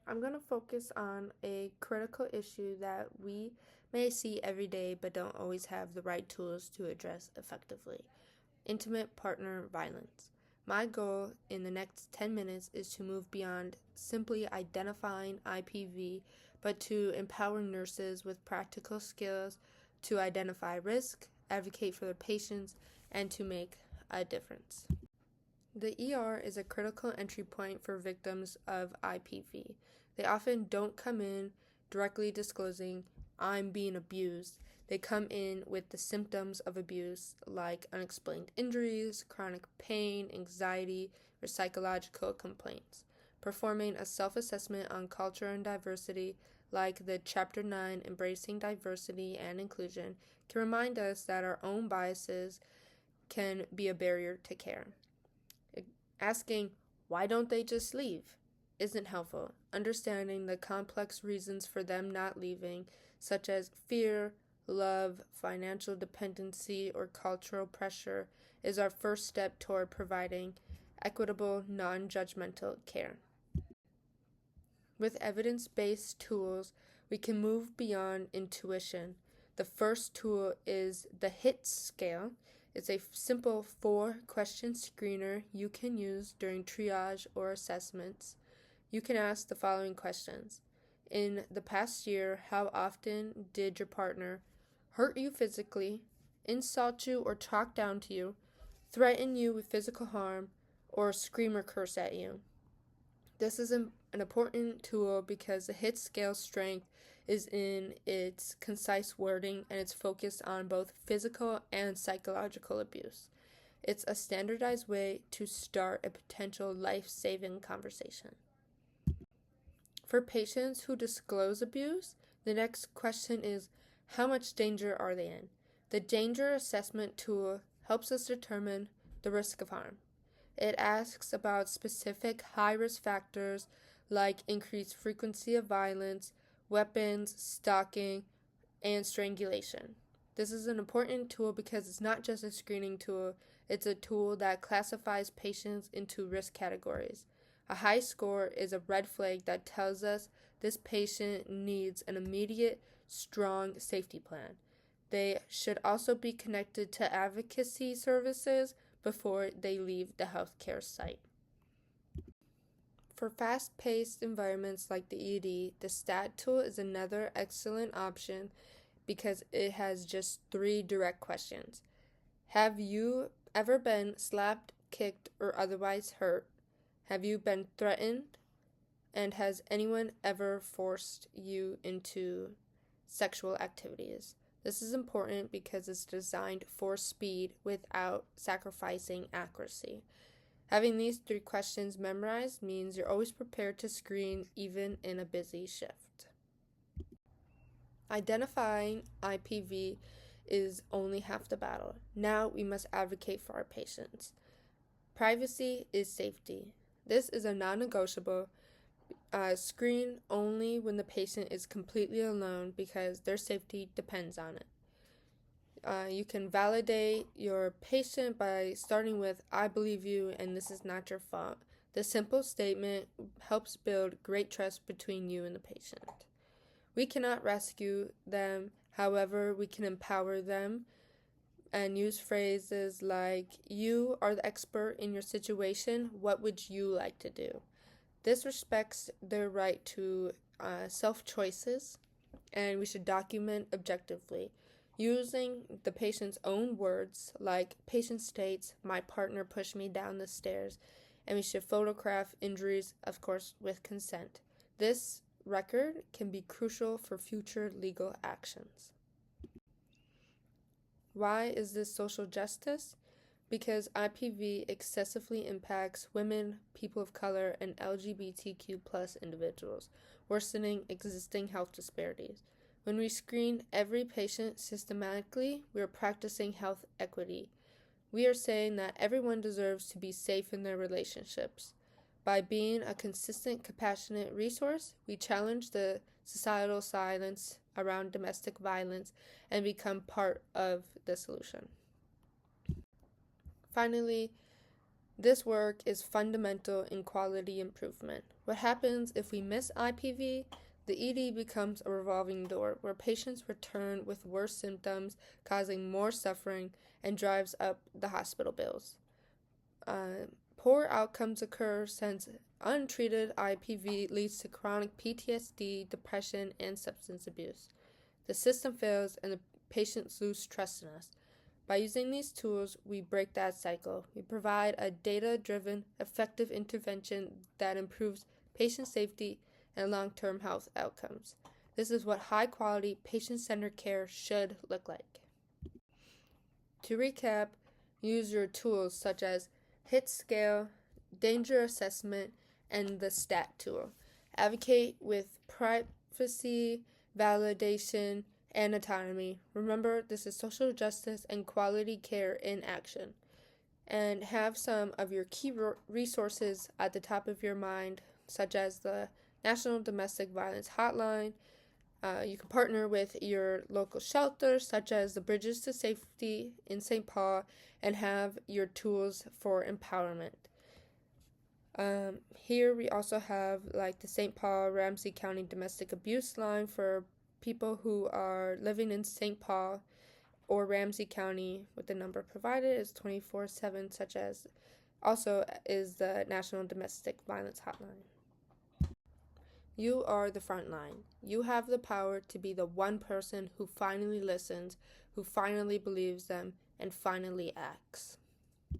I'm going to focus on a critical issue that we may see every day but don't always have the right tools to address effectively: intimate partner violence. My goal in the next 10 minutes is to move beyond simply identifying IPV, but to empower nurses with practical skills to identify risk, advocate for their patients, and to make a difference. The ER is a critical entry point for victims of IPV. They often don't come in directly disclosing, "I'm being abused." They come in with the symptoms of abuse, like unexplained injuries, chronic pain, anxiety, or psychological complaints. Performing a self-assessment on culture and diversity, like the Chapter 9 Embracing Diversity and Inclusion, can remind us that our own biases can be a barrier to care. Asking, "Why don't they just leave?" isn't helpful. Understanding the complex reasons for them not leaving, such as fear, love, financial dependency, or cultural pressure, is our first step toward providing equitable, non-judgmental care. With evidence-based tools, we can move beyond intuition. The first tool is the HIT scale. It's a simple 4-question screener you can use during triage or assessments. You can ask the following questions. In the past year, how often did your partner hurt you physically, insult you or talk down to you, threaten you with physical harm, or scream or curse at you? This is an important tool because the HIT scale strength is in its concise wording and it's focused on both physical and psychological abuse. It's a standardized way to start a potential life-saving conversation. For patients who disclose abuse, the next question is, how much danger are they in? The danger assessment tool helps us determine the risk of harm. It asks about specific high-risk factors like increased frequency of violence, weapons, stalking, and strangulation. This is an important tool because it's not just a screening tool, it's a tool that classifies patients into risk categories. A high score is a red flag that tells us this patient needs an immediate, strong safety plan. They should also be connected to advocacy services before they leave the healthcare site. For fast-paced environments like the ED, the STAT tool is another excellent option because it has just 3 direct questions. Have you ever been slapped, kicked, or otherwise hurt? Have you been threatened? And has anyone ever forced you into sexual activities? This is important because it's designed for speed without sacrificing accuracy. Having these 3 questions memorized means you're always prepared to screen even in a busy shift. Identifying IPV is only half the battle. Now we must advocate for our patients. Privacy is safety. This is a non-negotiable. Screen only when the patient is completely alone because their safety depends on it. You can validate your patient by starting with, "I believe you and this is not your fault." This simple statement helps build great trust between you and the patient. We cannot rescue them, however, we can empower them and use phrases like, "You are the expert in your situation, what would you like to do?" This respects their right to self-choices, and we should document objectively. Using the patient's own words, like patient states, "My partner pushed me down the stairs," and we should photograph injuries, of course, with consent. This record can be crucial for future legal actions. Why is this social justice? Because IPV excessively impacts women, people of color, and LGBTQ+ individuals, worsening existing health disparities. When we screen every patient systematically, we are practicing health equity. We are saying that everyone deserves to be safe in their relationships. By being a consistent, compassionate resource, we challenge the societal silence around domestic violence and become part of the solution. Finally, this work is fundamental in quality improvement. What happens if we miss IPV? The ED becomes a revolving door where patients return with worse symptoms, causing more suffering, and drives up the hospital bills. Poor outcomes occur since untreated IPV leads to chronic PTSD, depression, and substance abuse. The system fails and the patients lose trust in us. By using these tools, we break that cycle. We provide a data-driven, effective intervention that improves patient safety and long-term health outcomes. This is what high-quality, patient-centered care should look like. To recap, use your tools such as HIT scale, danger assessment, and the STAT tool. Advocate with privacy, validation, and autonomy. Remember, this is social justice and quality care in action. And have some of your key resources at the top of your mind, such as the National Domestic Violence Hotline. You can partner with your local shelters, such as the Bridges to Safety in St. Paul, and have your tools for empowerment. Here we also have like the St. Paul Ramsey County Domestic Abuse Line for people who are living in St. Paul or Ramsey County, with the number provided is 24/7, such as also is the National Domestic Violence Hotline. You are the front line. You have the power to be the one person who finally listens, who finally believes them, and finally acts.